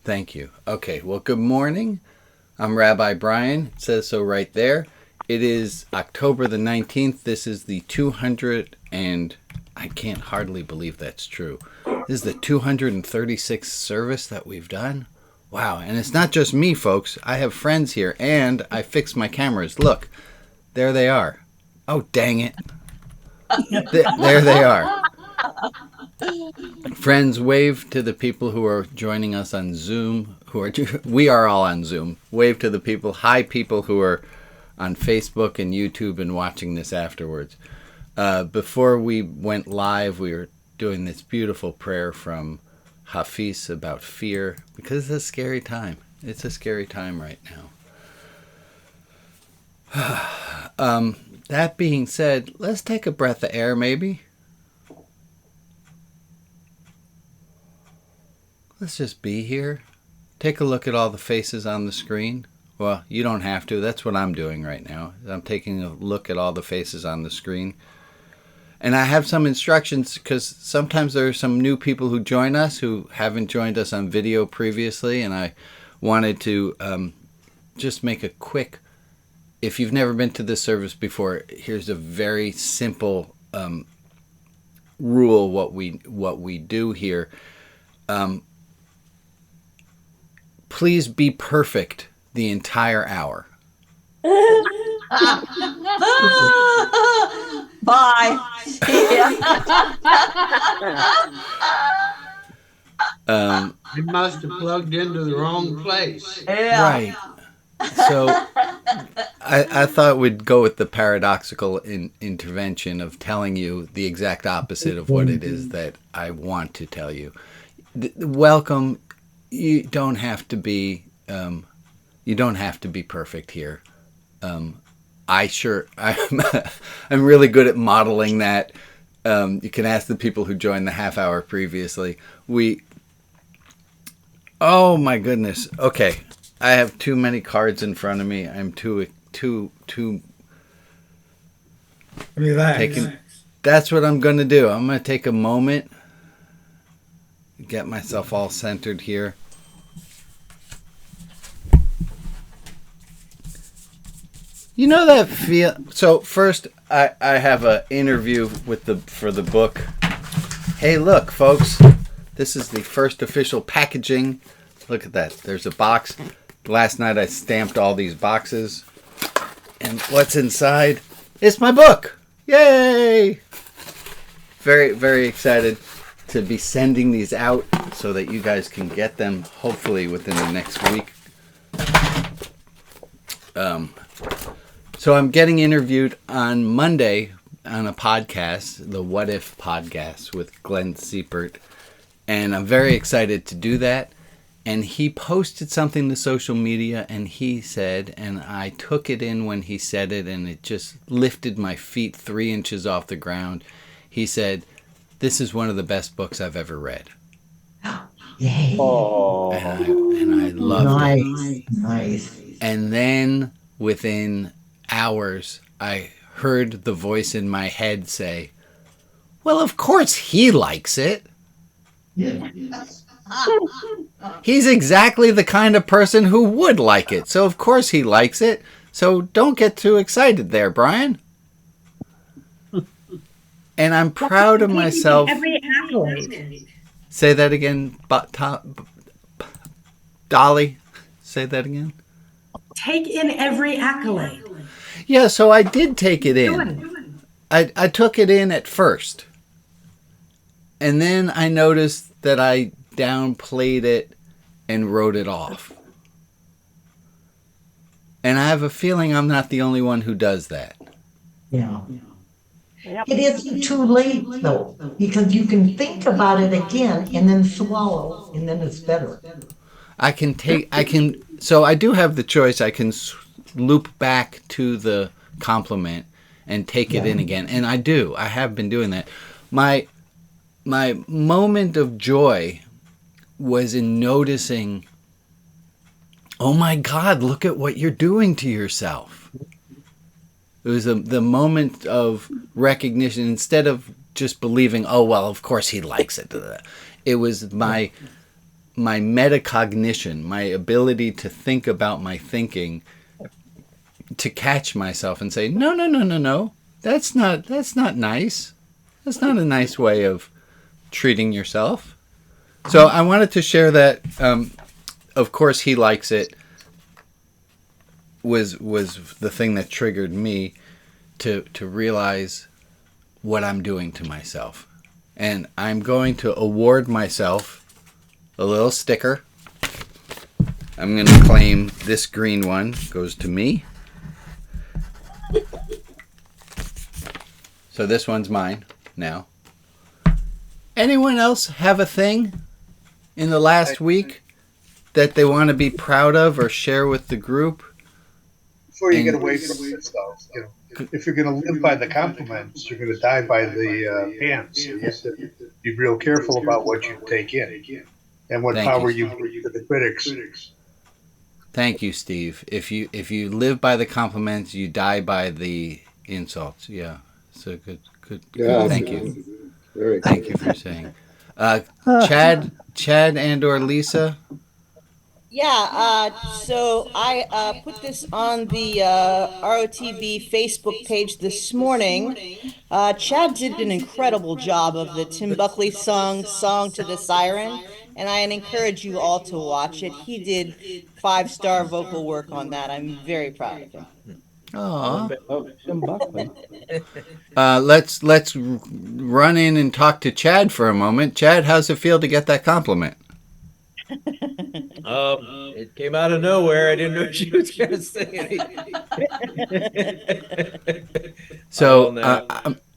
Thank you. Okay, well, good morning. I'm Rabbi Brian. It says so right there. It is October the 19th. This is the 200 and I can't hardly believe that's true. This is the 236th service that we've done. Wow, and it's not just me, folks. I have friends here, and I fixed my cameras. Look, there they are. Oh, dang it. There they are. Friends, wave to the people who are joining us on Zoom. We are all on Zoom. Wave to the people. Hi, people who are on Facebook and YouTube and watching this afterwards. Before we went live, we were doing this beautiful prayer from Hafiz about fear, because it's a scary time. It's a scary time right now. That being said, let's take a breath of air, maybe. Let's just be here. Take a look at all the faces on the screen. Well, you don't have to. That's what I'm doing right now. I'm taking a look at all the faces on the screen. And I have some instructions because sometimes there are some new people who join us who haven't joined us on video previously. And I wanted to just make a quick, if you've never been to this service before, here's a very simple rule, what we do here. Please be perfect the entire hour. Bye. You must have plugged into the wrong place. Yeah. Right. So I thought we'd go with the paradoxical intervention of telling you the exact opposite of what it is that I want to tell you. Welcome. You don't have to be perfect here. I'm really good at modeling that. You can ask the people who joined the half hour previously. Oh my goodness. Okay. I have too many cards in front of me. I'm too Relax. That's what I'm going to do. I'm going to take a moment, get myself all centered here. You know that feel? So first, I have an interview for the book. Hey, look, folks. This is the first official packaging. Look at that. There's a box. Last night I stamped all these boxes. And what's inside? It's my book. Yay! Very, very excited to be sending these out so that you guys can get them hopefully within the next week. So I'm getting interviewed on Monday on a podcast, the What If podcast with Glenn Siepert. And I'm very excited to do that. And he posted something to social media and he said, and I took it in when he said it and it just lifted my feet 3 inches off the ground. He said, "This is one of the best books I've ever read." Yay. Oh. And I loved it. Nice. And then within hours, I heard the voice in my head say, "Well, of course he likes it. He's exactly the kind of person who would like it. So of course he likes it. So don't get too excited there, Brian." And I'm proud of myself. Every accolade. Say that again, Dolly. Say that again. Take in every accolade. Yeah, so I did take it in. I took it in at first. And then I noticed that I downplayed it and wrote it off. And I have a feeling I'm not the only one who does that. Yeah. It isn't too late though, because you can think about it again and then swallow, and then it's better. So I do have the choice. I can loop back to the compliment and take it in again. And I have been doing that. My moment of joy was in noticing, oh my God, look at what you're doing to yourself. It was the moment of recognition instead of just believing, oh, well, of course he likes it. It was my my metacognition, my ability to think about my thinking, to catch myself and say, no, that's not nice. That's not a nice way of treating yourself. So I wanted to share that. Of course, he likes it. Was the thing that triggered me to realize what I'm doing to myself, and I'm going to award myself a little sticker. I'm going to claim this green one goes to me. So this one's mine now. Anyone else have a thing in the last week that they want to be proud of or share with the group? Before you get away from this, though, if you're going to live by the compliments, you're going to die by the hands. So you have to be real careful about what you take in and what power you give to the critics. Thank you, Steve. If you live by the compliments, you die by the insults. Yeah. So good. Yeah, thank you. Very Thank you for saying. Chad and or Lisa. Yeah, so I put this on the ROTB Facebook page this morning. Chad did an incredible job of the Tim Buckley Song to the Siren, and I encourage you all to watch it. He did 5-star vocal work on that. I'm very proud of him. Aww. Tim Buckley. Let's run in and talk to Chad for a moment. Chad, how's it feel to get that compliment? It came out of nowhere. I didn't know she was going to say anything. So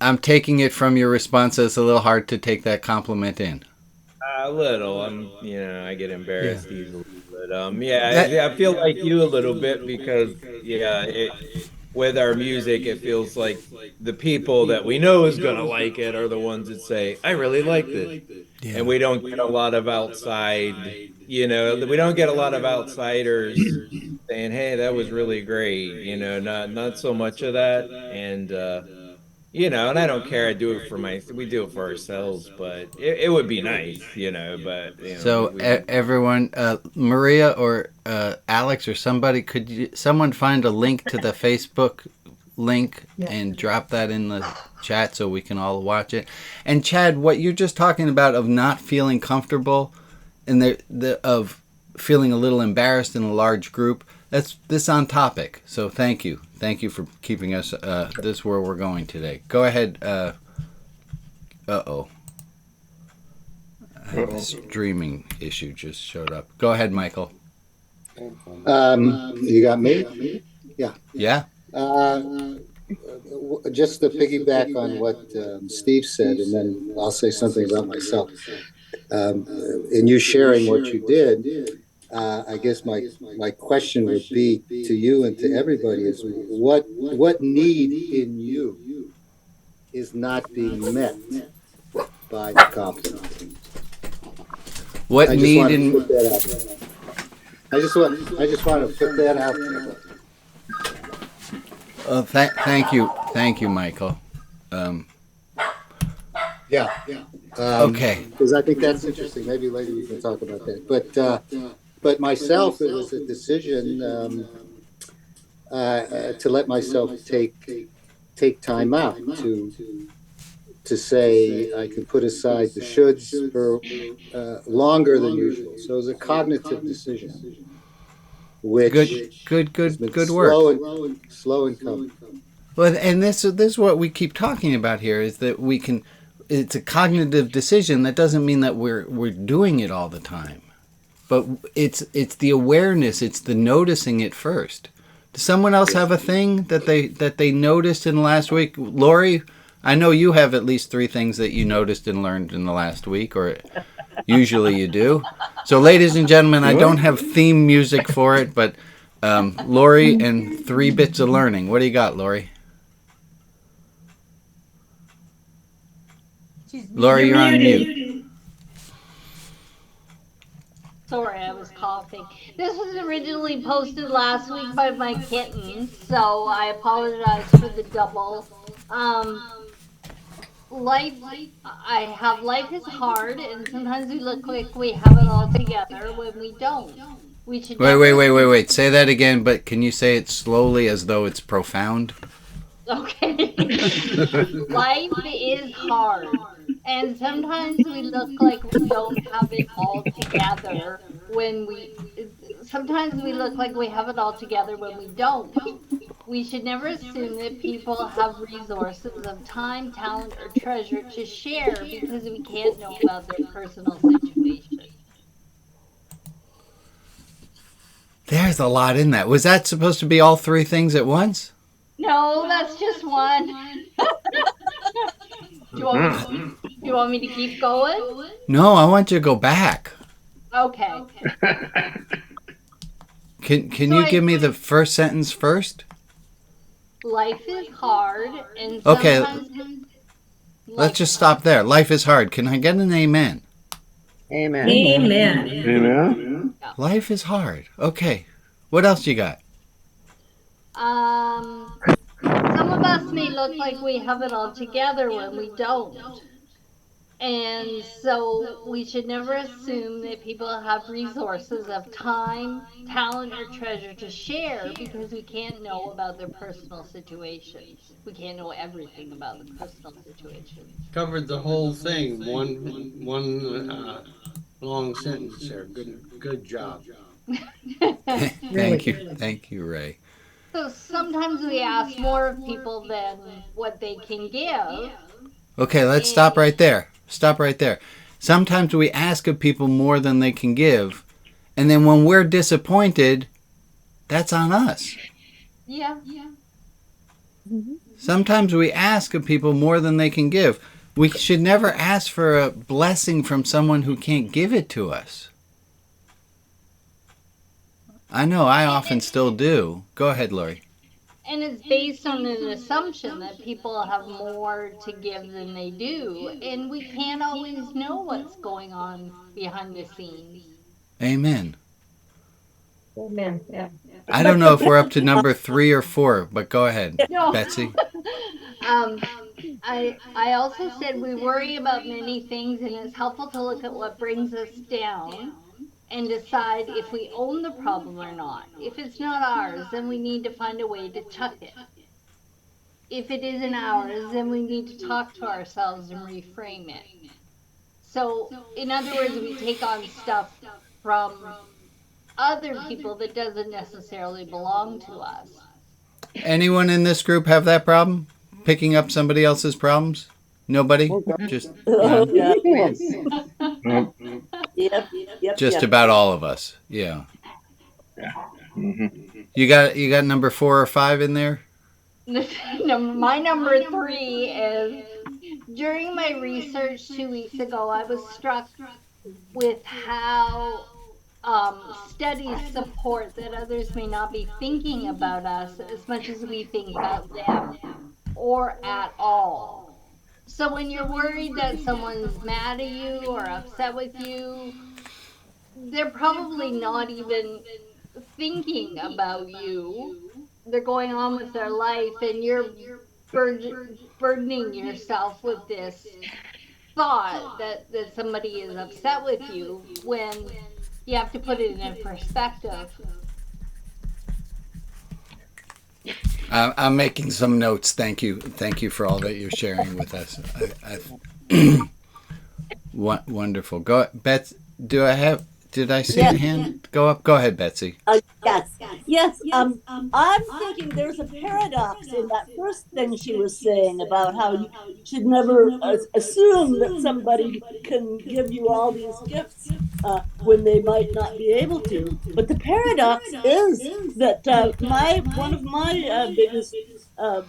I'm taking it from your response that it's a little hard to take that compliment in. A little. I get embarrassed easily. But I feel like you a little bit because with our music, it feels like the people that we know is going to like it are the ones that say, I really like this. Yeah. And we don't get a lot of outside, we don't get a lot of outsiders saying, hey, that was really great. Not so much of that. And, and I don't care. I do it we do it for ourselves, but it would be nice, So everyone, Maria or Alex or somebody, someone find a link to the Facebook link and drop that in the chat so we can all watch it. And Chad, what you're just talking about of not feeling comfortable and of feeling a little embarrassed in a large group, that's this on topic. So thank you for keeping us this is where we're going today. Go ahead. A streaming issue just showed up. Go ahead, Michael. You got me? Yeah. Just to piggyback on what Steve said, and then I'll say something about myself. In you sharing what you did, I guess my question would be to you and to everybody is what need in you is not being met by the compliment? What need in? I just want to put that out there. Thank you, Michael. Okay. Because I think that's interesting. Maybe later we can talk about that. But myself, it was a decision to let myself take time out to say I can put aside the shoulds for longer than usual. So it was a cognitive decision. Which good work. Slow and coming. Well, and this is what we keep talking about here is that we can. It's a cognitive decision. That doesn't mean that we're doing it all the time, but it's the awareness. It's the noticing it first. Does someone else have a thing that they noticed in the last week? Lori, I know you have at least 3 things that you noticed and learned in the last week, or usually you do. So, ladies and gentlemen, I don't have theme music for it, but Lori and 3 bits of learning. What do you got, Lori? Lori, you're on mute. Sorry, I was coughing. This was originally posted last week by my kitten, so I apologize for the double. life is hard, and sometimes we look like we have it all together when we don't. We should never. Wait. Say that again, but can you say it slowly as though it's profound? Okay. Life is hard, and sometimes we look like we don't have it all together when we. Sometimes we look like we have it all together when we don't. We should never assume that people have resources of time, talent, or treasure to share because we can't know about their personal situation. There's a lot in that. Was that supposed to be all three things at once? No, that's just one. Do you want me to keep going? No, I want you to go back. Okay. Can you give me the first sentence first? Life is hard, and Okay, sometimes let's just stop there. Life is hard. Can I get an amen? Amen. Amen. Amen. Life is hard. Okay. What else you got? Some of us may look like we have it all together when we don't. And so we should never assume that people have resources of time, talent, or treasure to share because we can't know about their personal situations. We can't know everything about the personal situations. Covered the whole thing. One long sentence there. Good job. Thank you, Ray. So sometimes we ask more of people than what they can give. Okay, let's stop right there. Stop right there. Sometimes we ask of people more than they can give, and then when we're disappointed, that's on us. Yeah. Sometimes we ask of people more than they can give. We should never ask for a blessing from someone who can't give it to us. I know, I often still do. Go ahead, Lori. And it's based on an assumption that people have more to give than they do. And we can't always know what's going on behind the scenes. Amen. Amen. Yeah. I don't know if we're up to number 3 or 4, but go ahead, No. Betsy. I also said we worry about many things, and it's helpful to look at what brings us down and decide if we own the problem or not. If it's not ours, then we need to find a way to chuck it. If it isn't ours, then we need to talk to ourselves and reframe it. So, in other words, we take on stuff from other people that doesn't necessarily belong to us. Anyone in this group have that problem? Picking up somebody else's problems? Nobody? Just none? Yep. Just about all of us. Yeah. Mm-hmm. You got number 4 or 5 in there? My number 3 is, during my research 2 weeks ago, I was struck with how studies support that others may not be thinking about us as much as we think about them, or at all. So when you're worried that someone's mad at you or upset with you, they're probably not even thinking about you. They're going on with their life, and you're burdening yourself with this thought that somebody is upset with you, when you have to put it in perspective. I'm making some notes. Thank you for all that you're sharing with us. Wonderful. Go, Bets. Did I see a hand go up? Go ahead, Betsy. Yes. I'm thinking there's a paradox in that first thing she was saying about how you should never assume that somebody can give you all these gifts when they might not be able to. But the paradox is that one of my biggest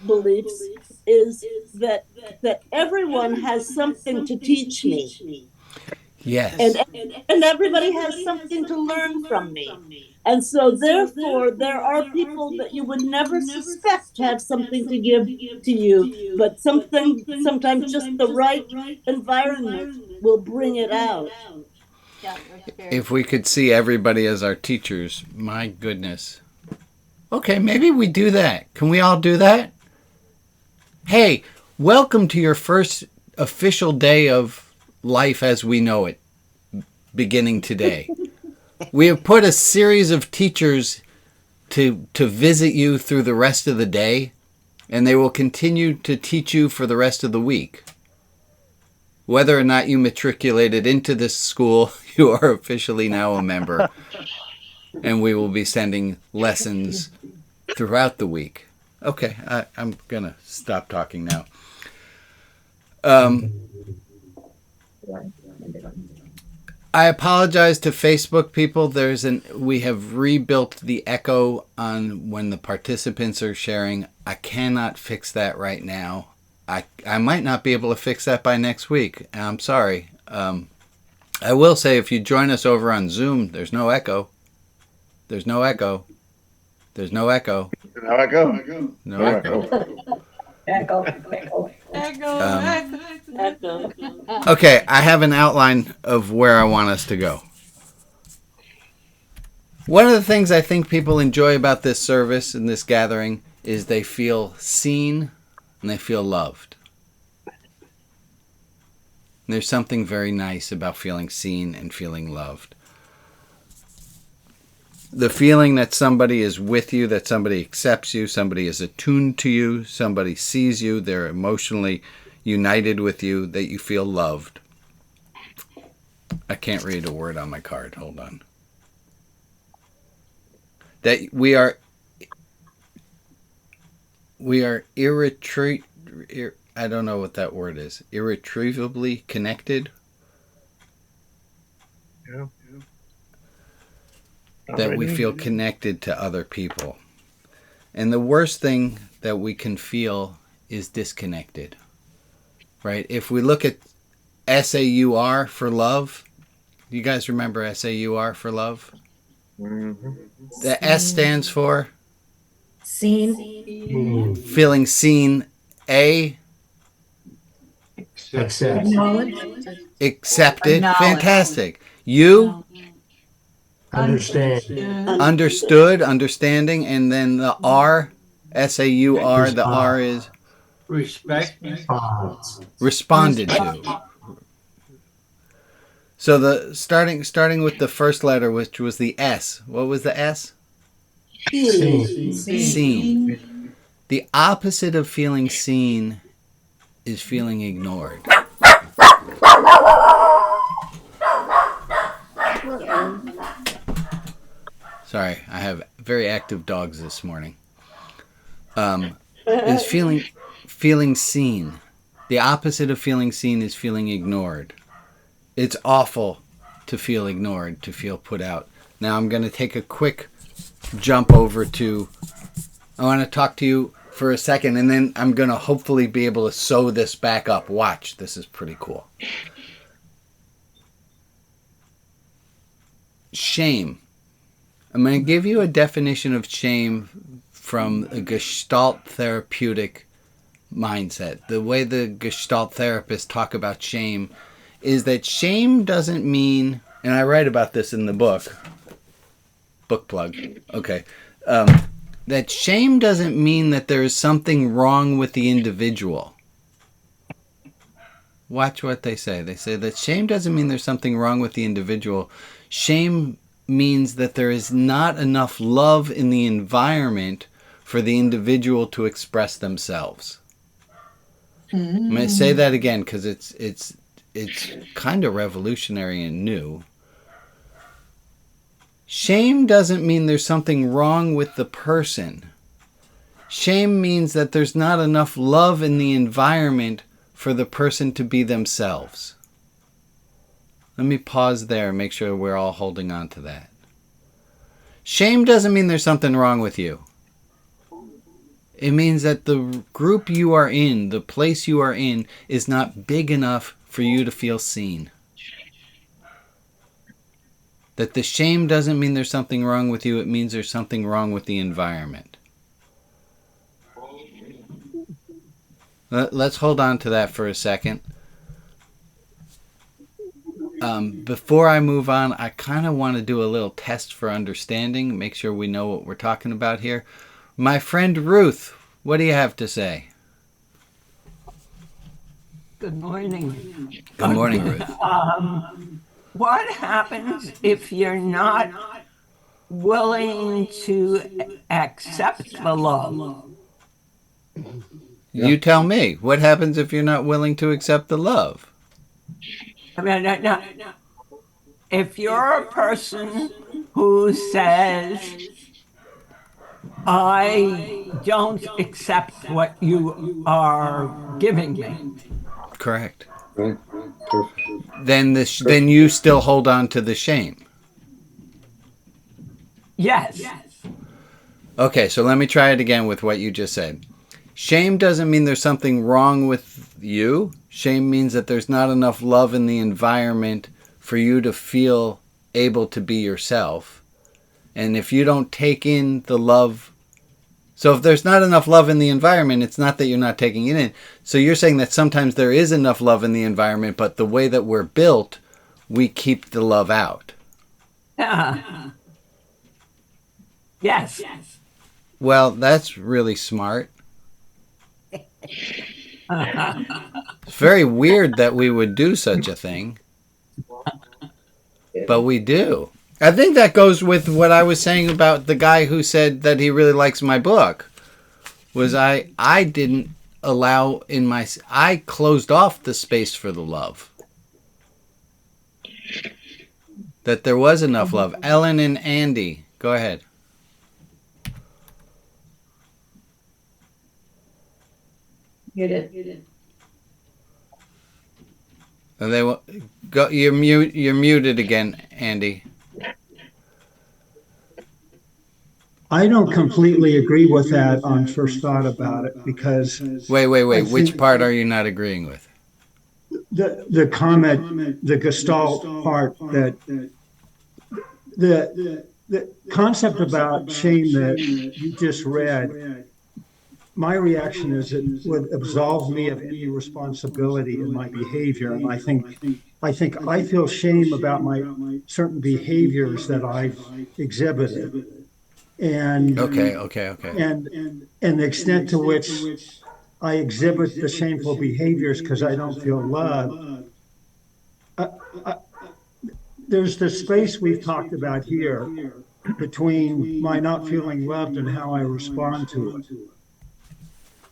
beliefs is that everyone has something to teach me. Yes. And everybody has something to learn from me. And so therefore, there are people that you would never suspect have something to give to you, but sometimes just the right environment will bring it out. Yeah, if we could see everybody as our teachers, my goodness. Okay, maybe we do that. Can we all do that? Hey, welcome to your first official day of life as we know it, beginning today. We have put a series of teachers to visit you through the rest of the day, and they will continue to teach you for the rest of the week. Whether or not you matriculated into this school, you are officially now a member, and we will be sending lessons throughout the week. Okay, I'm going to stop talking now. I apologize to Facebook people. We have rebuilt the echo on when the participants are sharing. I cannot fix that right now. I might not be able to fix that by next week. I'm sorry. I will say if you join us over on Zoom, there's no echo. There's no echo. There's no echo. No echo. No echo. Echo. Okay, I have an outline of where I want us to go. One of the things I think people enjoy about this service and this gathering is they feel seen and they feel loved. And there's something very nice about feeling seen and feeling loved. The feeling that somebody is with you, that somebody accepts you, somebody is attuned to you, somebody sees you, they're emotionally united with you, that you feel loved. I can't read a word on my card. Hold on. That we are I don't know what that word is. Irretrievably connected. Yeah. That we feel connected to other people. And the worst thing that we can feel is disconnected. Right? If we look at SAUR for love, you guys remember SAUR for love? Mm-hmm. The S stands for? Seen. Feeling seen. A? Acknowledged. Accepted. Fantastic. You? Understood, understanding, and then the R, SAUR, the R is Respect. responded to. So the starting with the first letter, which was the S. What was the S? Seen. The opposite of feeling seen is feeling ignored. Sorry, I have very active dogs this morning. Is feeling seen. The opposite of feeling seen is feeling ignored. It's awful to feel ignored, to feel put out. Now I'm going to take a quick jump over to, I want to talk to you for a second, and then I'm going to hopefully be able to sew this back up. Watch, this is pretty cool. Shame. I'm going to give you a definition of shame from a Gestalt therapeutic mindset. The way the Gestalt therapists talk about shame is that shame doesn't mean, and I write about this in the book plug, okay, that shame doesn't mean that there is something wrong with the individual. Watch what they say. They say that shame doesn't mean there's something wrong with the individual. Shame means that there is not enough love in the environment for the individual to express themselves. I'm going to say that again because it's kind of revolutionary and new. Shame doesn't mean there's something wrong with the person. Shame means that there's not enough love in the environment for the person to be themselves. Let me pause there and make sure we're all holding on to that. Shame doesn't mean there's something wrong with you. It means that the group you are in, the place you are in, is not big enough for you to feel seen. That the shame doesn't mean there's something wrong with you, it means there's something wrong with the environment. Let's hold on to that for a second. Before I move on, I kind of want to do a little test for understanding, make sure we know what we're talking about here. My friend Ruth, what do you have to say? Good morning. Good morning, Ruth. What happens if you're not willing to accept the love? You tell me. What happens if you're not willing to accept the love? I mean, if you're a person who says, I don't accept what you are giving me. Correct. Right. Perfect. Then you still hold on to the shame. Yes. Okay, so let me try it again with what you just said. Shame doesn't mean there's something wrong with you. Shame means that there's not enough love in the environment for you to feel able to be yourself. And if you don't take in the love, so if there's not enough love in the environment, it's not that you're not taking it in. So you're saying that sometimes there is enough love in the environment, but the way that we're built, we keep the love out. Yes. Well, that's really smart. It's very weird that we would do such a thing, but we do. I think that goes with what I was saying about the guy who said that he really likes my book. Was I didn't allow I closed off the space for the love. That there was enough love. Ellen and Andy, go ahead. Muted. Go. You're muted again, Andy. I don't completely agree with that on first thought about it because Wait. Which part are you not agreeing with? The comment, the Gestalt part, that the concept about shame that you just read, my reaction is it would absolve me of any responsibility in my behavior. And I think I feel shame about my certain behaviors that I've exhibited. And Okay. and the extent to which I exhibit the shameful behaviors because I don't feel loved. There's the space we've talked about here between my not feeling loved and how I respond to it.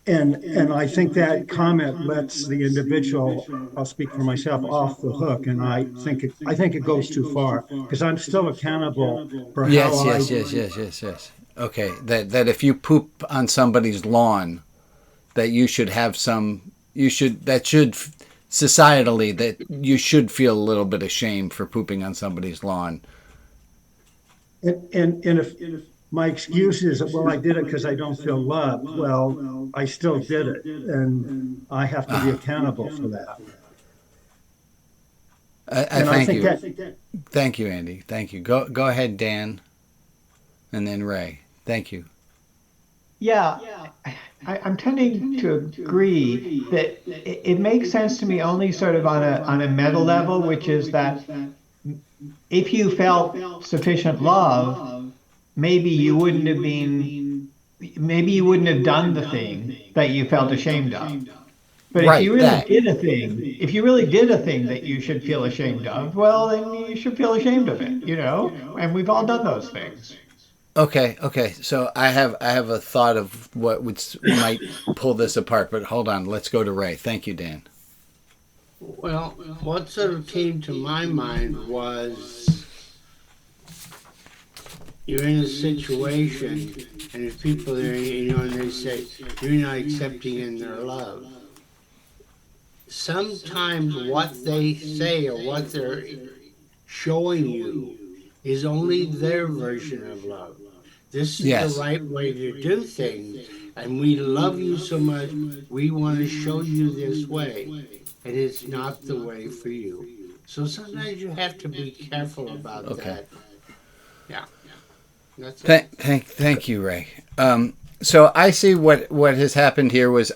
And I think that comment lets the individual, I'll speak for myself, off the hook. And I think it goes too far because I'm still accountable for Yes. how Yes. Okay. That if you poop on somebody's lawn, that you should have societally, that you should feel a little bit of shame for pooping on somebody's lawn. And if my excuse is, well, I did it because I don't feel loved. Well, I still did it, and I have to be accountable for that. I thank you. Thank you, Andy. Thank you. Go ahead, Dan, and then Ray. Thank you. Yeah, I'm tending to agree that it makes sense to me only sort of on a meta level, which is that if you felt sufficient love, maybe you wouldn't have done the thing that you felt ashamed of. But if you really did a thing that you should feel ashamed of, well, then you should feel ashamed of it, and we've all done those things. Okay. So I have a thought of what might pull this apart, but hold on. Let's go to Ray. Thank you, Dan. Well, what sort of came to my mind was you're in a situation and there's people there, and they say, you're not accepting in their love. Sometimes what they say or what they're showing you is only their version of love. This is the right way to do things, and we love you so much, we want to show you this way, and it's not the way for you. So sometimes you have to be careful about that. Yeah. That's it. Thank you, Ray. So I see what has happened here was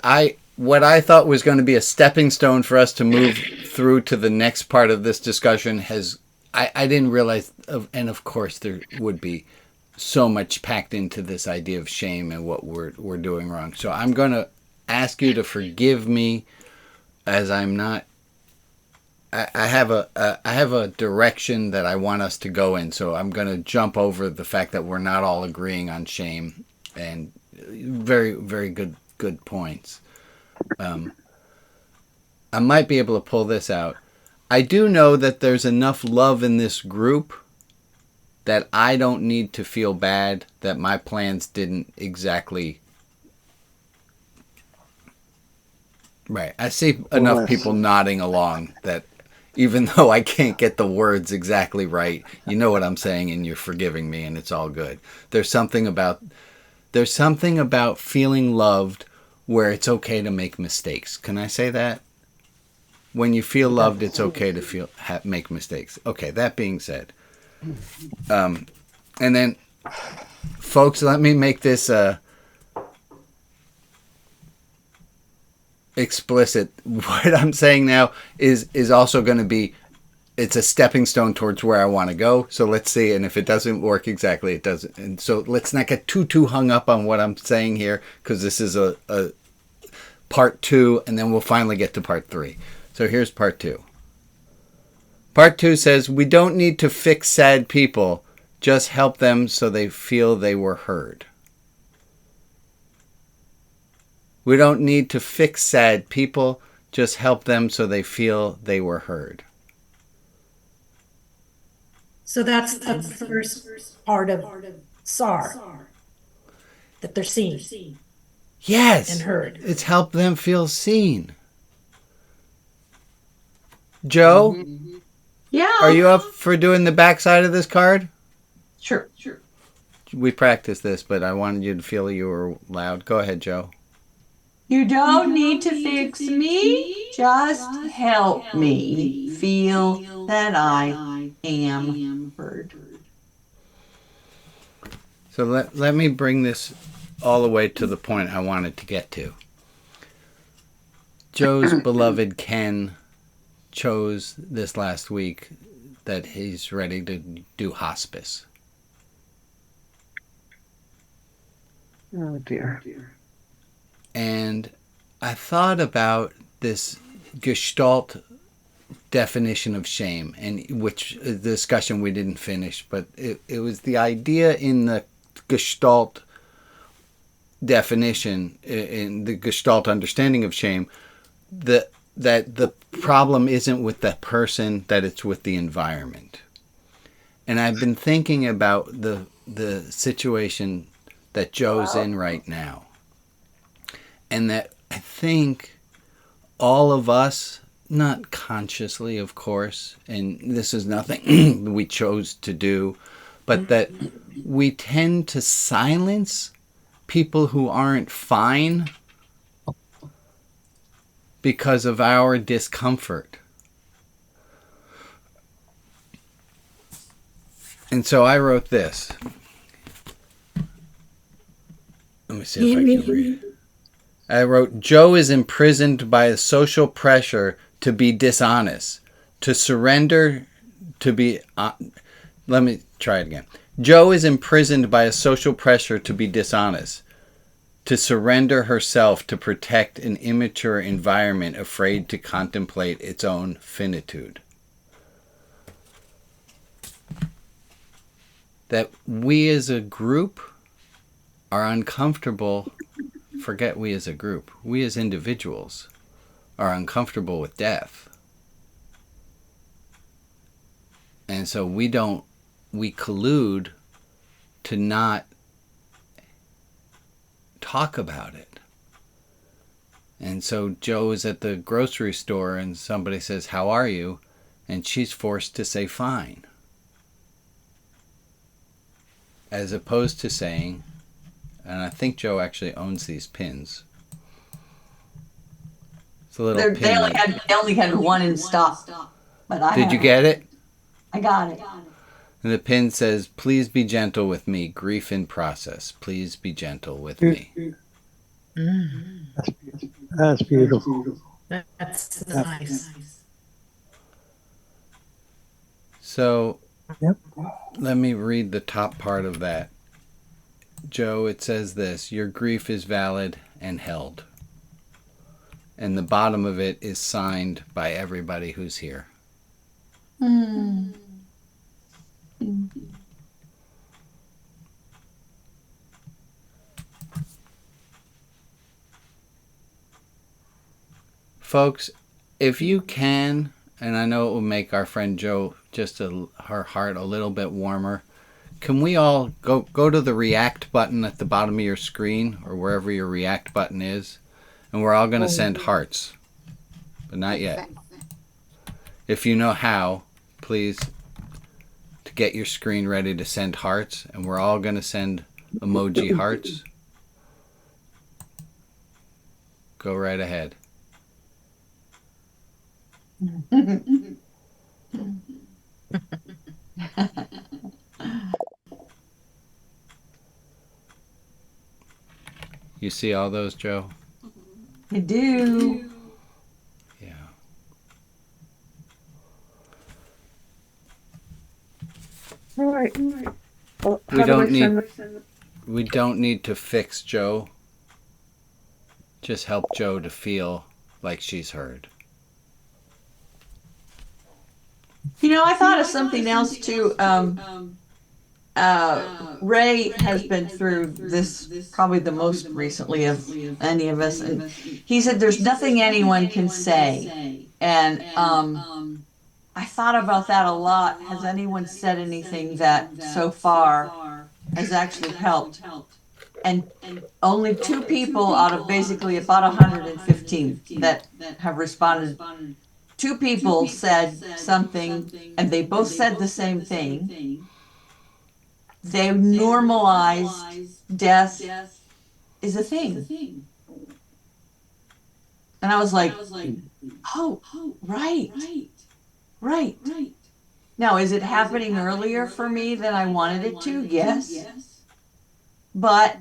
what I thought was going to be a stepping stone for us to move through to the next part of this discussion I didn't realize, and of course there would be so much packed into this idea of shame and what we're doing wrong. So I'm going to ask you to forgive me as I'm not, I have a direction that I want us to go in. So I'm going to jump over the fact that we're not all agreeing on shame, and very, very good points. I might be able to pull this out. I do know that there's enough love in this group that I don't need to feel bad that my plans didn't exactly. Right. I see enough people nodding along that even though I can't get the words exactly right, you know what I'm saying and you're forgiving me and it's all good. There's something about feeling loved where it's okay to make mistakes. Can I say that? When you feel loved, it's okay to make mistakes. Okay, that being said. And then, folks, let me make this explicit. What I'm saying now is also going to be, it's a stepping stone towards where I want to go. So let's see. And if it doesn't work exactly, it doesn't. And so let's not get too hung up on what I'm saying here, because this is a part 2, and then we'll finally get to part 3. So here's part 2. Part 2 says, we don't need to fix sad people, just help them so they feel they were heard. We don't need to fix sad people, just help them so they feel they were heard. So that's the first part of SAR, that they're seen. Yes. And heard. It's help them feel seen. Joe? Mm-hmm. Yeah. Are you up for doing the backside of this card? Sure. We practiced this, but I wanted you to feel you were loud. Go ahead, Joe. You don't need to fix me. Just help me feel that I am heard. So let me bring this all the way to the point I wanted to get to. Joe's beloved Ken chose this last week that he's ready to do hospice. Oh, dear. And I thought about this Gestalt definition of shame, and which the discussion we didn't finish, but it was the idea in the Gestalt definition, in the Gestalt understanding of shame, that the problem isn't with the person, that it's with the environment. And I've been thinking about the situation that Joe's in right now. And that I think all of us, not consciously, of course, and this is nothing we chose to do, but that we tend to silence people who aren't fine because of our discomfort. And so I wrote this. Let me see if I can read it. I wrote, Joe is imprisoned by a social pressure to be dishonest, to surrender, to be... let me try it again. Joe is imprisoned by a social pressure to be dishonest, to surrender herself to protect an immature environment afraid to contemplate its own finitude. That we as a group are uncomfortable. Forget we as a group. We as individuals are uncomfortable with death. And so we collude to not talk about it. And so Joe is at the grocery store and somebody says, "How are you?" And she's forced to say, "Fine." As opposed to saying, and I think Joe actually owns these pins. It's a little pin. They only had one in stock. But Did you get it? I got it. And the pin says, "Please be gentle with me. Grief in process. Please be gentle with me." That's beautiful. That's nice. So, let me read the top part of that. Joe, it says this: your grief is valid and held. And the bottom of it is signed by everybody who's here. Mm. Folks, if you can, and I know it will make our friend Jo her heart a little bit warmer, can we all go to the react button at the bottom of your screen or wherever your react button is, and we're all going to send hearts, but not yet. If you know how, please to get your screen ready to send hearts, and we're all going to send emoji hearts. Go right ahead. You see all those, Jo? I do. Yeah. All right. Well, We don't need to fix Jo. Just help Jo to feel like she's heard. You know, I thought of something else too. Ray has been through this probably the most recently of any of us, and he said there's nothing anyone can say. And I thought about that a lot. Has anyone said anything that so far has actually helped? And only 2 people out of basically about 115 that have responded. 2 people said something, and they both said the same thing. They normalized death is a thing. And I was like, oh, right. Now, is it happening earlier for me than I wanted it to? Yes. But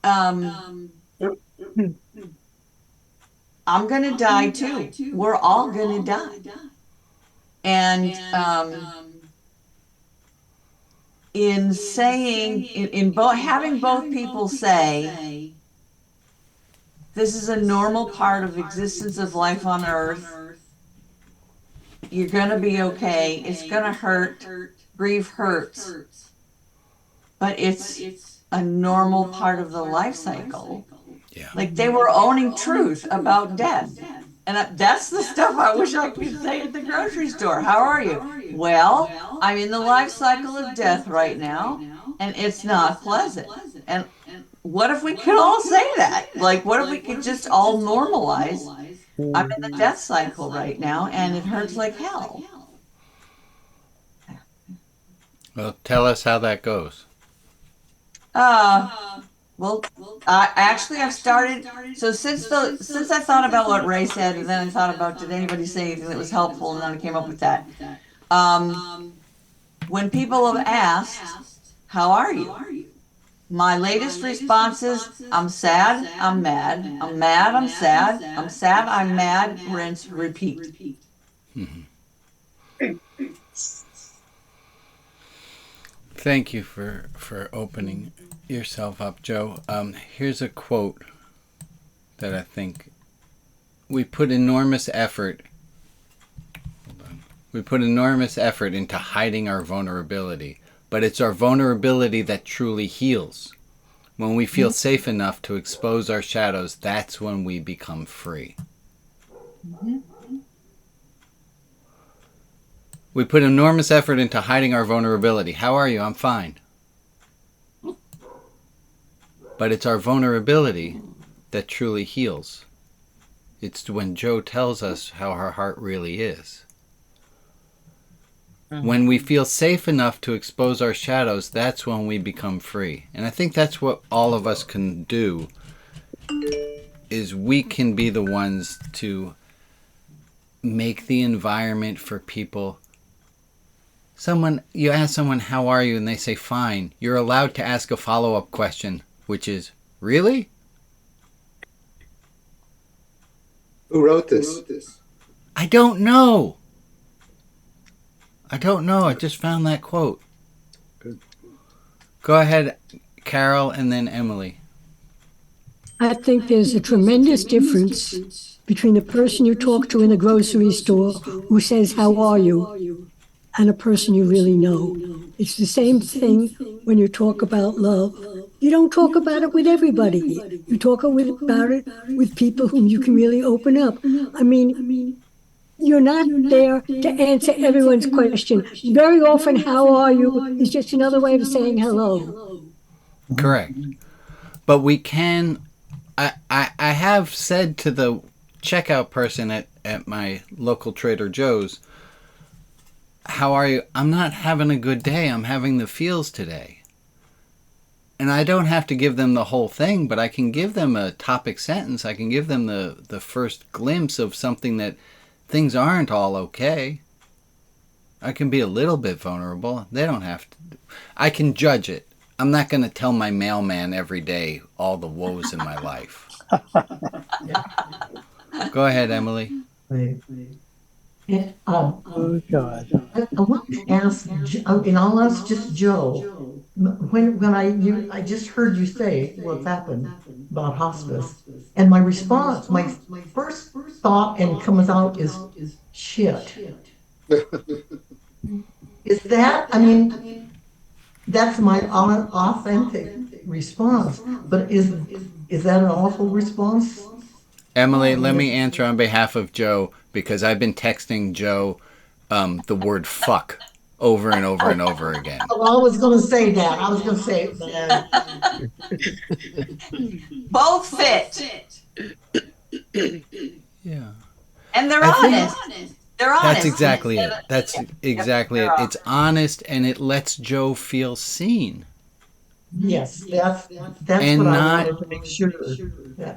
I'm going to die too. We're all going to die. And in saying, having both people say, this is a normal part of existence of life on Earth. You're going to be okay. It's going to hurt. Grief hurts. But it's a normal part of the life cycle. Yeah. Like they were owning truth about death. And that's the stuff I wish I could say at the grocery store. How are you? Well, I'm in the life cycle of death right now, and it's not pleasant. And what if we could all say that? Like, what if we could just all normalize? I'm in the death cycle right now, and it hurts like hell. Well, tell us how that goes. Well, I've started. So since I thought about what Ray said, and then I thought about did anybody say anything that was helpful, and then I came up with that. When people have asked, "How are you?" My latest response is, "I'm sad. I'm mad. I'm mad. I'm sad. I'm sad. I'm mad. Rinse, repeat." Mm-hmm. Thank you for opening yourself up, Jo. Here's a quote that I think we put enormous effort. We put enormous effort into hiding our vulnerability, but it's our vulnerability that truly heals. When we feel safe enough to expose our shadows, that's when we become free. Mm-hmm. We put enormous effort into hiding our vulnerability. How are you? I'm fine. But it's our vulnerability that truly heals. It's when Jo tells us how her heart really is. When we feel safe enough to expose our shadows, that's when we become free. And I think that's what all of us can do, is we can be the ones to make the environment for people. You ask someone, how are you? And they say, fine. You're allowed to ask a follow-up question, which is, really? Who wrote this? I don't know. I just found that quote. Good. Go ahead, Carol, and then Emily. I think there's a tremendous difference between the person you talk to in the grocery store who says, "How are you?" and a person you really know. It's the same thing when you talk about love. You don't talk about it with everybody. You talk about it with people whom you can really open up. I mean, you're not there to answer everyone's question. Very often, "How are you?" is just another way of saying hello. Correct. But we can, I have said to the checkout person at my local Trader Joe's, "How are you?" "I'm not having a good day. I'm having the feels today." And I don't have to give them the whole thing, but I can give them a topic sentence. I can give them the first glimpse of something that things aren't all okay. I can be a little bit vulnerable. They don't have to. I can judge it. I'm not going to tell my mailman every day all the woes in my life. Go ahead, Emily. Yeah, Oh, God. I want to ask, and I'll ask just Joe. When I just heard you say what's happened about hospice, and my response, my first thought and comes out is shit. Is that? I mean, that's my authentic response. But is that an awful response? Emily, let me answer on behalf of Joe because I've been texting Joe the word fuck over and over and over again. Oh, I was going to say that. I was going to say Both fit. Yeah. And they're I think honest. They're honest. that's exactly it. That's exactly it. they're It's honest and it lets Joe feel seen. yes, that's And what I not wanted to make sure.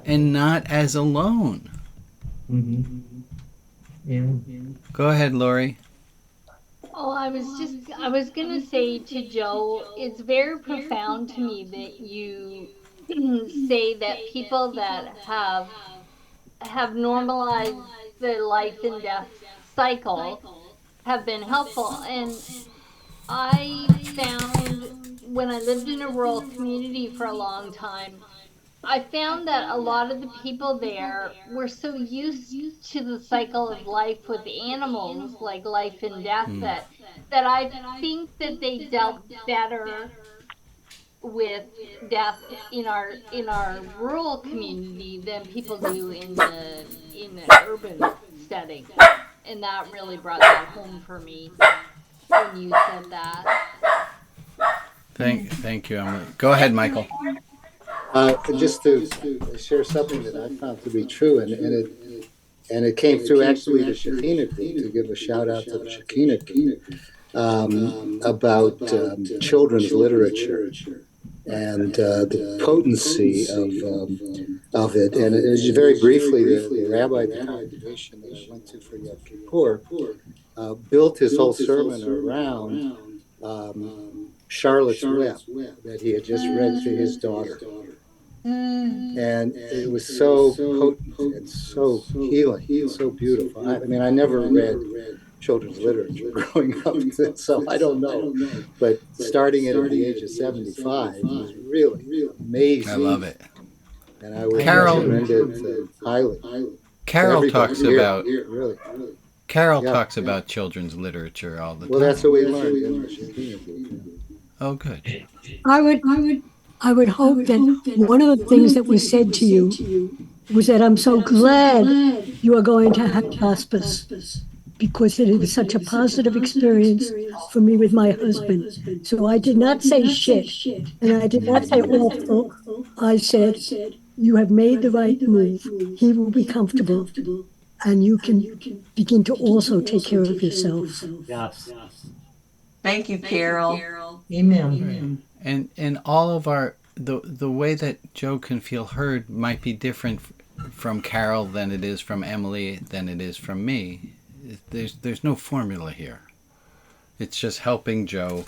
and not as alone. Yeah. Go ahead, Lori. Oh, I was gonna say to Joe, it's very profound to me that you say that people that have normalized the life and death cycle have been helpful. And I found when I lived in a rural community for a long time, I found that a lot of the people there were so used to the cycle of life with animals, like life and death, that I think that they dealt better with death in our rural community than people do in the urban setting. And that really brought that home for me when you said that. Thank you, Emily. Go ahead, Michael. Just to share something that I found to be true, and it came through actually the Shekinah group, to give a shout out to the Shekinah group, about children's literature and the potency of it. And it was very briefly, the rabbi of the congregation that I went to for Yom Kippur built his whole sermon around Charlotte's Web that he had just read to his daughter. And it was so potent and so healing and so beautiful. I mean, I never read children's literature growing up, so I don't know. But starting it at the age of 75 was really amazing. I love it. And I would recommend it highly. Carol talks about really. Carol talks about children's literature all the time. Well, that's what we learned in the Shekinah group. Oh, good. I would hope that one of the things that was said to you was that I'm so glad you are going to have hospice because it was such a positive experience for me with my husband. So I did not say shit, and I did not say awful. I said, you have made the right move. He will be comfortable, and you can begin to also take care of yourself. Yes. Thank you, Carol. Amen. And all of our the way that Joe can feel heard might be different from Carol than it is from Emily than it is from me. There's no formula here. It's just helping Joe.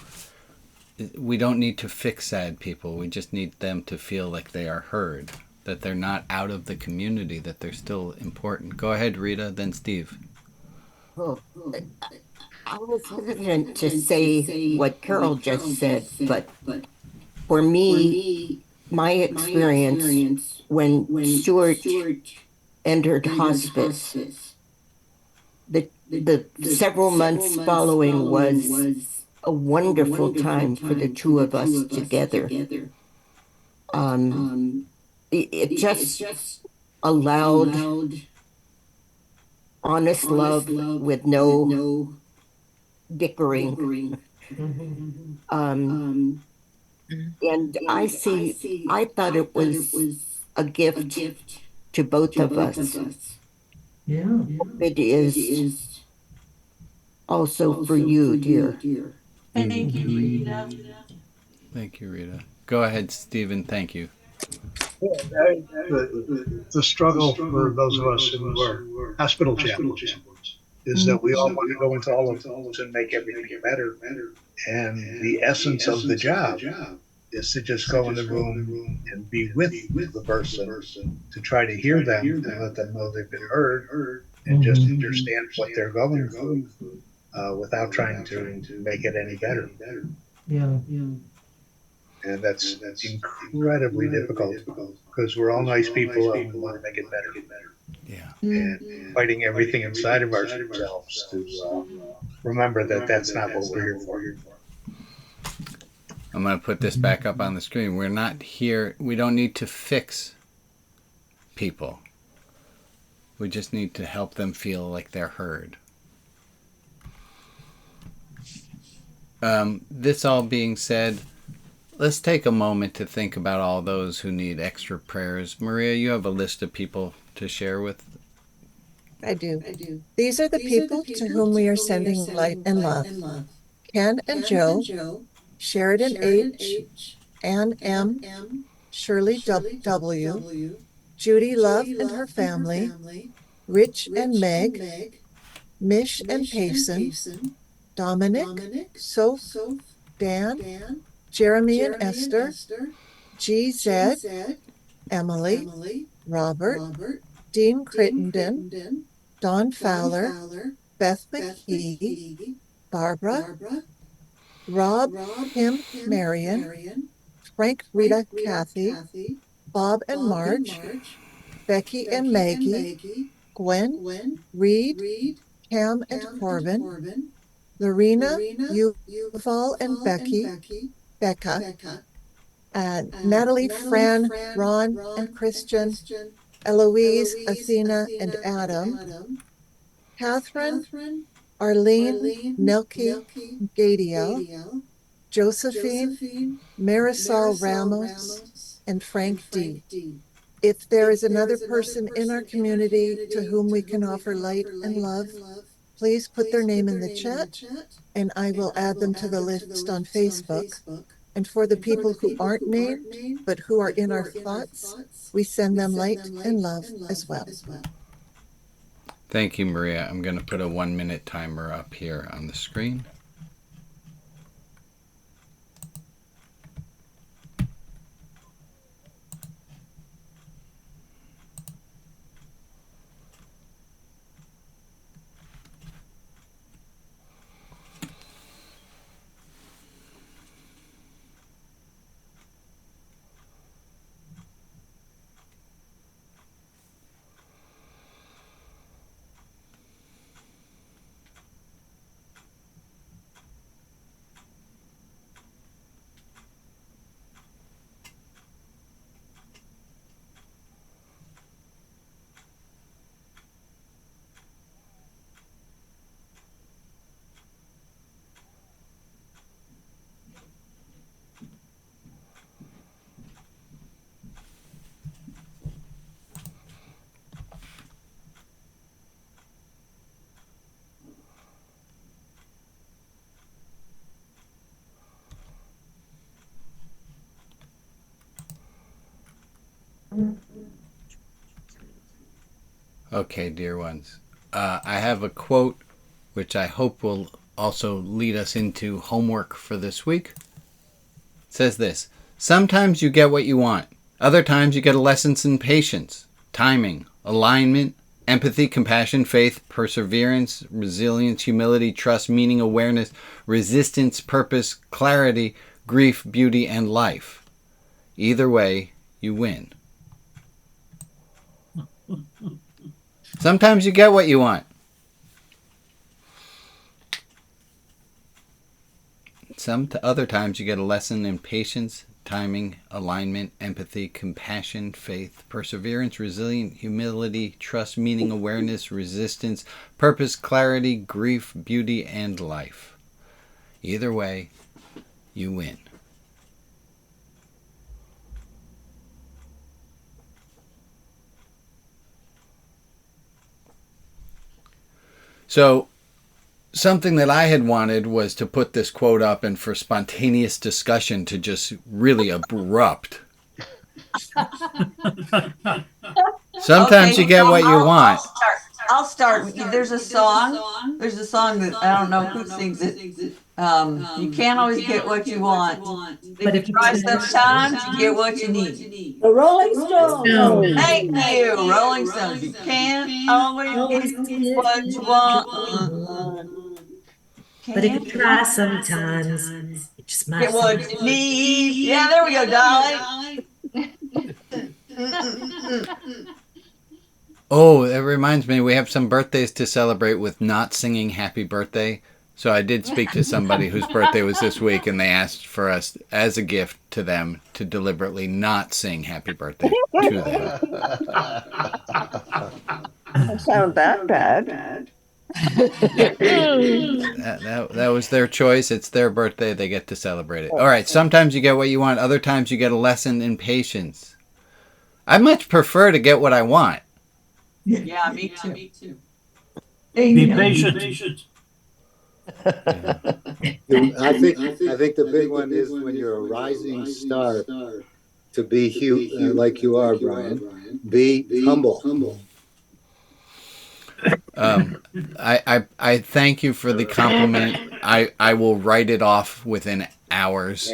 We don't need to fix sad people. We just need them to feel like they are heard, that they're not out of the community, that they're still important. Go ahead, Rita, then Steve. Well, I was hesitant to say what Carol just said, but for me, my experience when Stuart entered hospice. The several months following was a wonderful time for the two of us together. It just allowed honest love with no bickering. And I thought it was a gift to both of us. Yeah. It is also for you, dear. Thank you, Rita. Thank you, Rita. Go ahead, Stephen. Thank you. Yeah, the struggle for those of us who are hospital chaplains is that we all want to go into all of this and make everything better. And the essence of the job is to just go in the room and be with the person, to try to hear them and let them know they've been heard, and just understand what they're going through, without trying to make it any better. Yeah. And that's incredibly difficult because we're all nice people and we want to make it better. Yeah. And fighting everything inside of ourselves to remember that that's not what we're here for. I'm going to put this back up on the screen. We're not here. We don't need to fix people. We just need to help them feel like they're heard. This all being said, let's take a moment to think about all those who need extra prayers. Maria, you have a list of people to share with. I do. These are the people to whom we are sending light and love. Ken and Joe, Sheridan H., Ann M., Shirley W., Judy Love and her family, Rich and Meg, Mish and Payson, Dominic, Soph, Dan, Jeremy and Esther, G.Z., Emily, Robert, Dean Crittenden, Don Fowler, Beth McKee, Barbara, Rob, Kim, Marion, Frank, Rita, Kathy, Bob and Marge, Becky and Maggie, Gwen, Reed, Cam and Corbin, Lorena, Yuval and Becky, Becca, Natalie, Fran, Ron and Christian, Eloise, Athena and Adam, Catherine, Arlene, Nelke, Gadiel, Josephine, Marisol Ramos, and Frank D. If there is another person in our community to whom we can offer light and love, please put their name in the chat, and I will add them to the list on Facebook. And for the people who aren't named, but who are in our thoughts, we send them light and love as well. Thank you, Maria. I'm going to put a 1-minute timer up here on the screen. Okay, dear ones. I have a quote which I hope will also lead us into homework for this week. It says this: sometimes you get what you want. Other times you get lessons in patience, timing, alignment, empathy, compassion, faith, perseverance, resilience, humility, trust, meaning, awareness, resistance, purpose, clarity, grief, beauty, and life. Either way, you win. Sometimes you get what you want. Other times you get a lesson in patience, timing, alignment, empathy, compassion, faith, perseverance, resilience, humility, trust, meaning, awareness, resistance, purpose, clarity, grief, beauty, and life. Either way, you win. So, something that I had wanted was to put this quote up and for spontaneous discussion to just really erupt. Sometimes you get what you want. I'll start. There's a song. There's a song that I don't know who sings it. You can't always get what you want. But if you try sometimes, you get what you need. The Rolling Stones. Thank you, Rolling Stones. You can't always get what you want. But if you try sometimes, it just might get what you need. Yeah, there we go, Dolly. Oh, that reminds me, we have some birthdays to celebrate with not singing happy birthday. So I did speak to somebody whose birthday was this week, and they asked for us, as a gift to them, to deliberately not sing happy birthday to them. Doesn't sound that bad. that was their choice. It's their birthday. They get to celebrate it. All right. Sometimes you get what you want. Other times you get a lesson in patience. I much prefer to get what I want. Yeah, me too. Be patient. Yeah. I think the big one is when you're a rising star, to be like you are, Brian. Be humble. I thank you for the compliment. I will write it off within hours.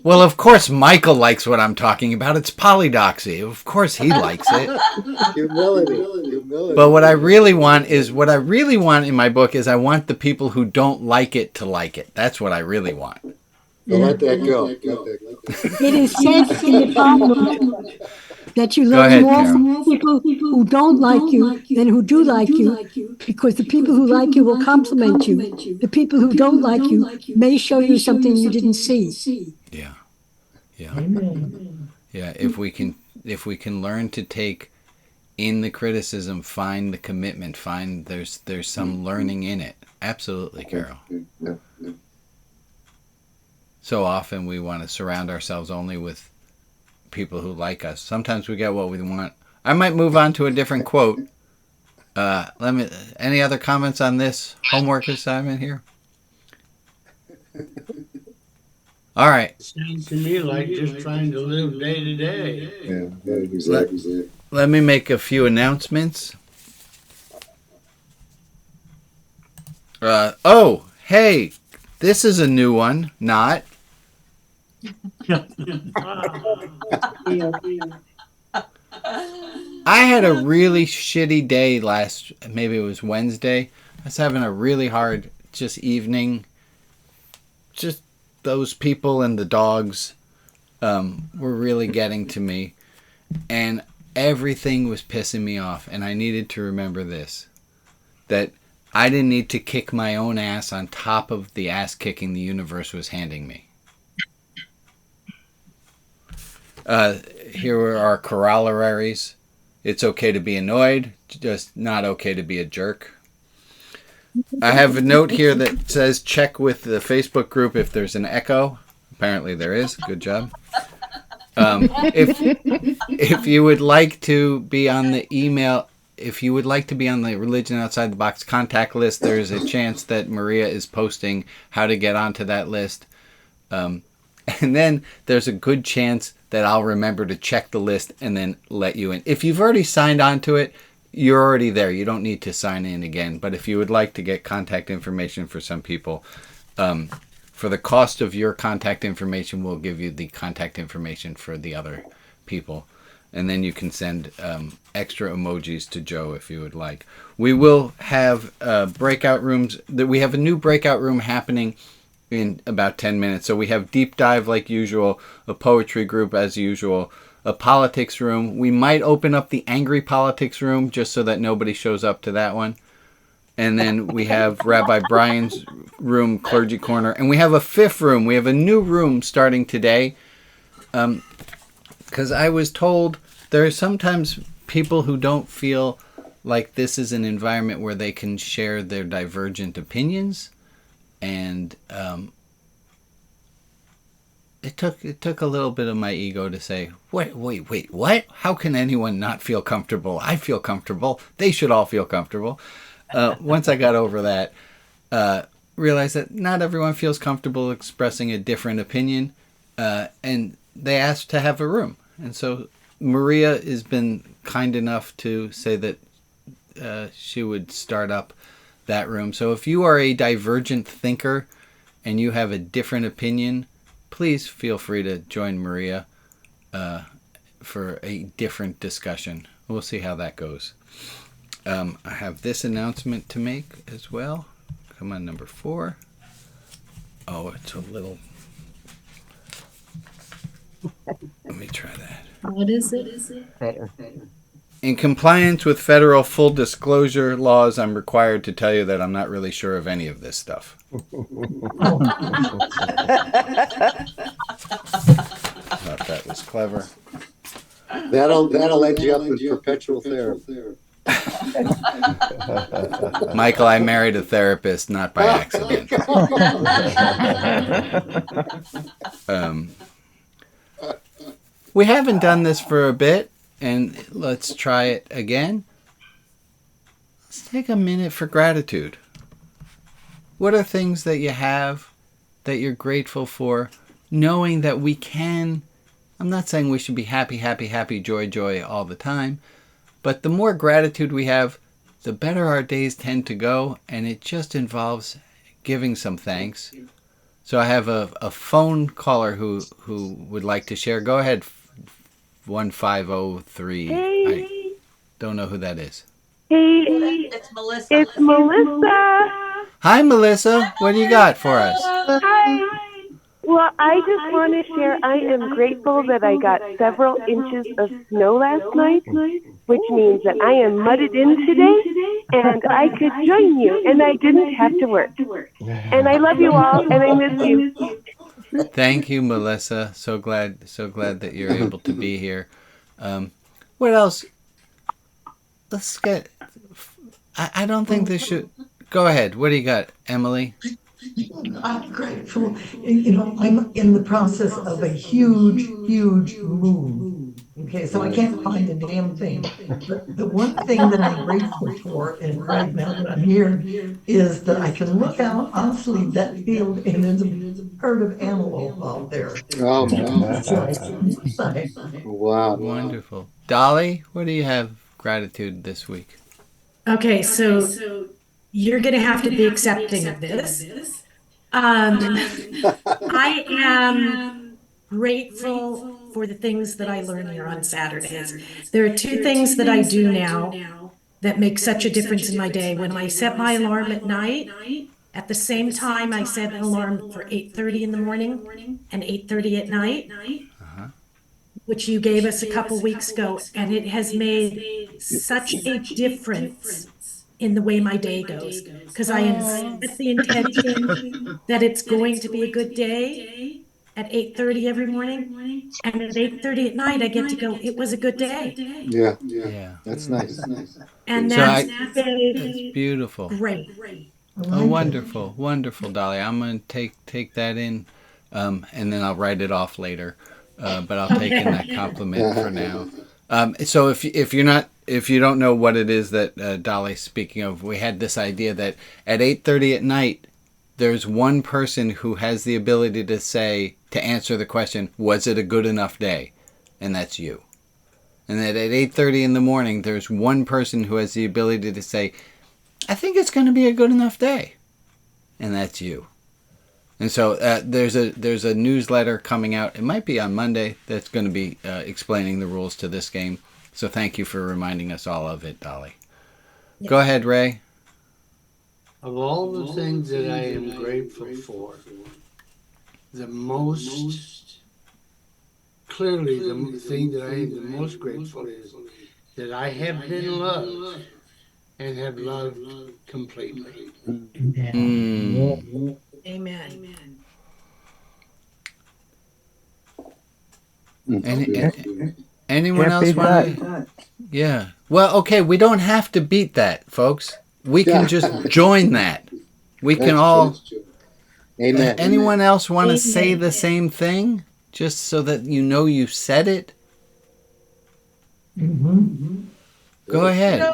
Well, of course Michael likes what I'm talking about. It's polydoxy. Of course he likes it. Humility. But what I really want in my book is I want the people who don't like it to like it. That's what I really want. So let that go. It is said in the Talmud that you learn more from people who don't like you than who do like you, because the people who like you will compliment you. The people who don't like you may show you something you didn't see. Yeah. If we can learn to take in the criticism, find the commitment, find there's some learning in it. Absolutely, Carol. So often we want to surround ourselves only with people who like us. Sometimes we get what we want. I might move on to a different quote. Any other comments on this homework assignment here? All right. Sounds to me like just trying to live day to day. Yeah, exactly. Let me make a few announcements. Hey, this is a new one. Not. I had a really shitty day maybe it was Wednesday. I was having a really hard evening. Just those people and the dogs were really getting to me. And everything was pissing me off. And I needed to remember this. That I didn't need to kick my own ass on top of the ass kicking the universe was handing me. Here are our corollaries. It's okay to be annoyed, just not okay to be a jerk. I have a note here that says check with the Facebook group if there's an echo. Apparently there is. Good job. If you would like to be on the email, if you would like to be on the Religion Outside the Box contact list, there is a chance that Maria is posting how to get onto that list. And then there's a good chance that I'll remember to check the list and then let you in. If you've already signed on to it, you're already there. You don't need to sign in again. But if you would like to get contact information for some people, for the cost of your contact information, we'll give you the contact information for the other people. And then you can send extra emojis to Joe if you would like. We will have breakout rooms. We have a new breakout room happening in about 10 minutes. So we have deep dive like usual, a poetry group as usual, a politics room. We might open up the angry politics room just so that nobody shows up to that one. And then we have Rabbi Brian's room, Clergy Corner. And we have a fifth room. We have a new room starting today. Because I was told there are sometimes people who don't feel like this is an environment where they can share their divergent opinions. And it took a little bit of my ego to say, wait, what? How can anyone not feel comfortable? I feel comfortable. They should all feel comfortable. Once I got over that, realized that not everyone feels comfortable expressing a different opinion, and they asked to have a room. And so Maria has been kind enough to say that she would start up that room. So if you are a divergent thinker and you have a different opinion, please feel free to join Maria for a different discussion. We'll see how that goes. I have this announcement to make as well. Come on, number 4. Oh, it's a little... Let me try that. What is it? Better. In compliance with federal full disclosure laws, I'm required to tell you that I'm not really sure of any of this stuff. Thought that was clever. That'll edge you up in perpetual therapy. Michael, I married a therapist, not by accident. We haven't done this for a bit, and let's try it again. Let's take a minute for gratitude. What are things that you have that you're grateful for, knowing that we can... I'm not saying we should be happy, happy, happy, joy, joy all the time, but the more gratitude we have, the better our days tend to go, and it just involves giving some thanks. So I have a phone caller who would like to share. Go ahead, 1503. Hey. I don't know who that is. Hey, It's Melissa. it's Melissa. Hi, Melissa. What do you got for us? Hi. Well, I just want to share, I am grateful that I got several inches of snow last night, which means that I am mudded in today, and I could join you, and I didn't have to work. And I love you all, and I miss you. Thank you, Melissa. So glad that you're able to be here. What else? Let's get... I don't think this should... Go ahead. What do you got, Emily? I'm grateful. I'm in the process of a huge move. Okay, so I can't find a damn thing. But the one thing that I'm grateful for, and right now that I'm here, is that I can look out honestly that field and there's a herd of antelope out there. Oh my God. Wow. Wonderful. Dolly, what do you have gratitude this week? Okay, so you're going to have to be accepting of this. I am grateful for the things that I learn here on Saturdays. There are 2 things that I do now that make such a difference in my day. When I set my alarm at night, at the same time I set an alarm for 8:30 in the morning and 8:30 at night, which you gave us a couple weeks ago, and it has made such a difference in the way my day goes, because I am with the intention that it's going to be a good day at 8:30 every morning, and at 8:30 at night I get to go, it was a good day. Yeah. That's nice. And So that's that's beautiful. Great. Oh, wonderful, Dolly. I'm going to take that in, and then I'll write it off later. But I'll take in that compliment for now. So if you don't know what it is that Dolly's speaking of, we had this idea that at 8:30 at night, there's one person who has the ability to answer the question, was it a good enough day? And that's you. And that at 8:30 in the morning, there's one person who has the ability to say, I think it's going to be a good enough day. And that's you. And so there's a newsletter coming out. It might be on Monday that's going to be explaining the rules to this game. So thank you for reminding us all of it, Dolly. Yeah. Go ahead, Ray. Of all the things that I am grateful for, the most clearly the thing that I am the most grateful is that I have been loved and have loved completely. Amen. Anyone Can't else beat want that. to? Yeah. Well, okay, we don't have to beat that, folks. We can just join that. We can all. Amen. Anyone else want to say Amen. the same thing? Just so that you know you said it? Go ahead.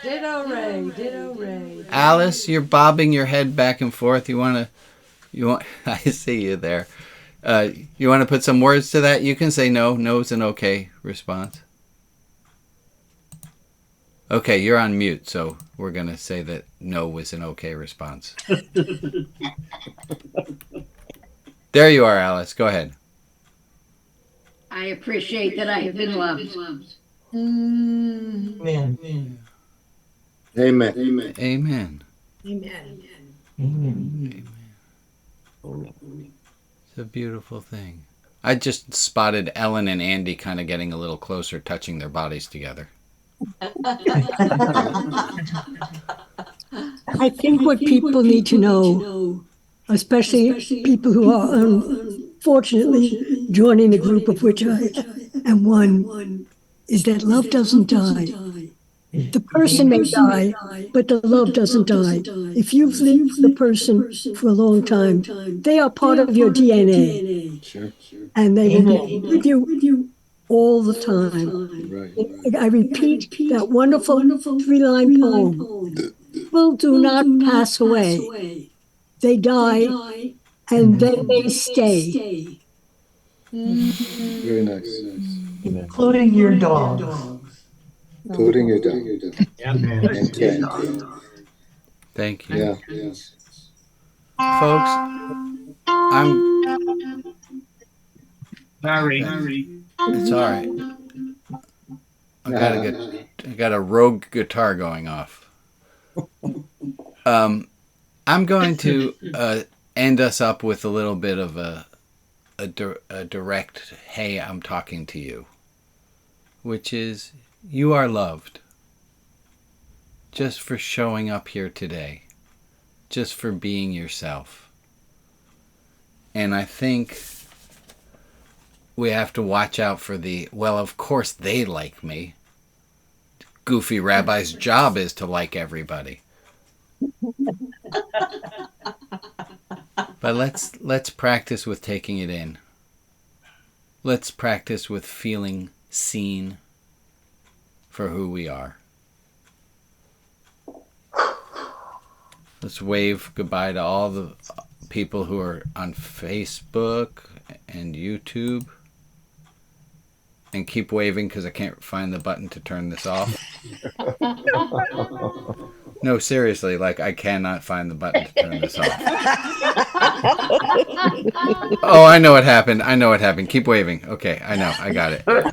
Ditto Ray, ditto Ray. Alice, you're bobbing your head back and forth. You want? I see you there. You want to put some words to that? You can say no. No's an okay response. Okay, you're on mute, so we're going to say that no was an okay response. There you are, Alice. Go ahead. I appreciate that I have been loved. Amen. Amen. Amen. Amen. It's a beautiful thing. I just spotted Ellen and Andy kind of getting a little closer, touching their bodies together. I think what people need to know, especially people who are unfortunately joining the group of which I am one, is that love doesn't die. The person may die, but the love doesn't die. If you've lived with a person for a long time, they are part of your DNA. Sure. And they will be with you all the time. Right. I repeat that wonderful 3-line poem. People do not pass away. They die and then they stay. Very nice. Including your dogs. Including your dog. And Ken. Thank you. Yeah. Folks, I'm... Sorry. It's all right. I got a rogue guitar going off. I'm going to end us up with a little bit of a direct, hey, I'm talking to you, which is, you are loved just for showing up here today, just for being yourself. And I think we have to watch out for well, of course they like me. Goofy Rabbi's job is to like everybody. But let's practice with taking it in. Let's practice with feeling seen for who we are. Let's wave goodbye to all the people who are on Facebook and YouTube. And keep waving because I can't find the button to turn this off. No, seriously, I cannot find the button to turn this off. Oh, I know what happened. Keep waving. Okay, I know. I got it. Okay.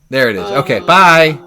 There it is. Okay, bye.